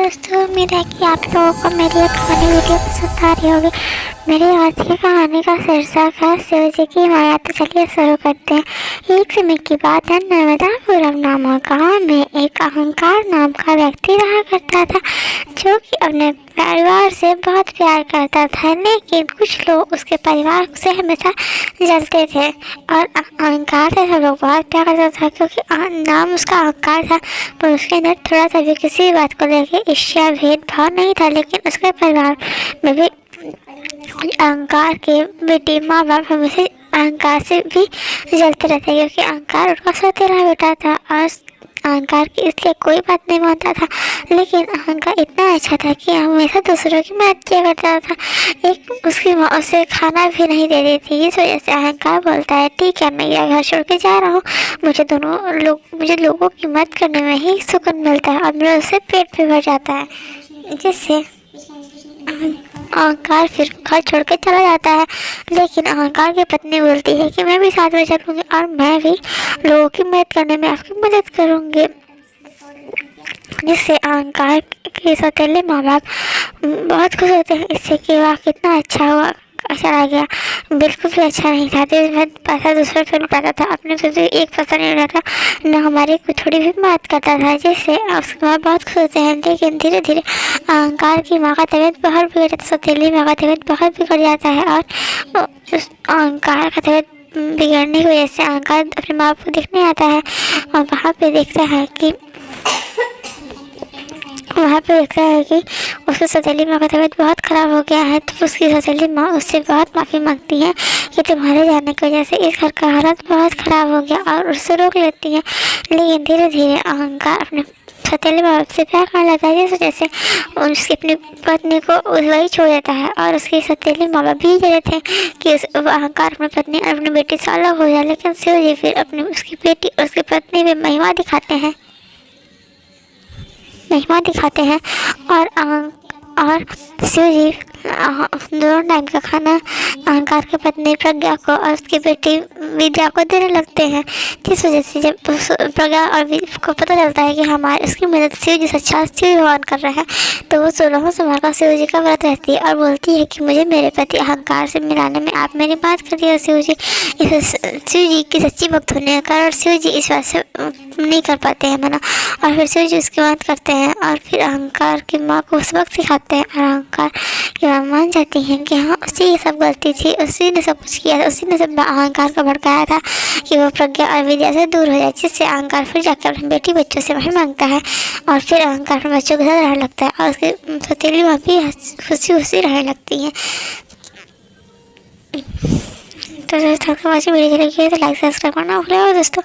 दोस्तों, उम्मीद है कि आप लोगों को मेरी ये कहानी वीडियो पसंद आ रही होगी। मेरी आज की कहानी का शीर्षक है शिव जी की माया। तो चलिए शुरू करते हैं। एक समय की बात है, नर्मदापुरम नामक गाँव में एक अहंकार नाम का व्यक्ति रहा करता था, जो कि अपने परिवार से बहुत प्यार करता था। लेकिन कुछ लोग उसके परिवार से हमेशा जलते थे और अहंकार से सब लोग बहुत प्यार करता था, क्योंकि नाम उसका अहंकार था। पर उसके अंदर थोड़ा सा भी किसी बात को लेकर ईर्ष्या भेदभाव नहीं था। लेकिन उसके परिवार में भी अहंकार के बेटे माँ बाप हमेशा अहंकार से भी जलते रहते, क्योंकि अहंकार उनका सौतेला बेटा था और अहंकार की इसलिए कोई बात नहीं मानता था। लेकिन अहंकार इतना अच्छा था कि हमेशा दूसरों की मदद किया करता था। एक उसकी माँ उसे खाना भी नहीं दे रही थी। इस वजह से अहंकार बोलता है, ठीक है, मैं यह घर छोड़ के जा रहा हूँ। मुझे लोगों की मदद करने में ही सुकून मिलता है और मेरा उससे पेट भी भर जाता है। जिससे अहंकार फिर घर छोड़ के चला जाता है। लेकिन अहंकार की पत्नी बोलती है कि मैं भी साथ में चलूँगी और मैं भी लोगों की मदद करने में आपकी मदद करूँगी। जिससे अहंकार के सौतेले माँ बाप बहुत खुश होते हैं इससे कि वाह कितना अच्छा हुआ, चला गया। बिल्कुल भी अच्छा नहीं था। दिन भर पैसा दूसरों पर लुटाता था, अपने पे तो एक पैसा नहीं लुटाता, न हमारी को थोड़ी भी मदद करता था। जिससे उसके बाद बहुत खुश होते हैं। लेकिन धीरे धीरे अहंकार की माँ का तबीयत बहुत बिगड़ जाता है, सौतेली माँ का तबीयत बहुत बिगड़ जाता है और उस अहंकार का तबीयत बिगड़ने की वजह से अहंकार अपने माँ बाप को देखने आता है और वहाँ पे देखता है कि उसकी सौतेली माँ का तबीयत बहुत ख़राब हो गया है। तो उसकी सौतेली माँ उससे बहुत माफ़ी मांगती है कि तुम्हारे जाने की वजह से इस घर का हालत बहुत ख़राब हो गया और उससे रोक लेती है। लेकिन धीरे धीरे अहंकार अपने सौतेली माँ बाप से प्यार करने लगता है, जिस वजह से उसकी अपनी पत्नी को वही छोड़ देता है और उसकी सौतेली माँ बाप भी कहते हैं कि अहंकार अपनी पत्नी और अपनी बेटी से अलग हो जाए। लेकिन शिव जी फिर उसकी बेटी और उसकी पत्नी में महिमा दिखाते हैं और शिव जी दोनों टाइम का खाना अहंकार की पत्नी प्रज्ञा को और उसकी बेटी विद्या को देने लगते हैं। जिस वजह से जब प्रज्ञा और विद्या को पता चलता है कि हमारे उसकी मदद शिव जी सच्चा शिव भगवान कर रहे हैं, तो वो 16 सोमवार का शिव जी का व्रत रहती है और बोलती है कि मुझे मेरे पति अहंकार से मिलाने में आप मेरी बात करिए। शिव जी की सच्ची भक्त होने के कारण शिव जी इस बात से नहीं कर पाते हैं मना, और फिर शिव जी उसकी बात करते हैं और फिर अहंकार की माँ को सबक सिखाते हैं और अहंकार की माँ मान जाती हैं कि हाँ उसी की सब गलती थी, उसी ने सब कुछ किया था, उसी ने सब अहंकार को भड़काया था कि वो प्रज्ञा और विद्या से दूर हो जाए। जिससे अहंकार फिर जाकर अपनी बेटी बच्चों से माफ़ी मांगता है और फिर अहंकार अपने बच्चों के साथ रहने लगता है और उसके सौतेली माँ भी खुशी रहने लगती हैं। तो दोस्तों वीडियो लगी है तो लाइक सब्सक्राइब करना भूलेगा दोस्तों।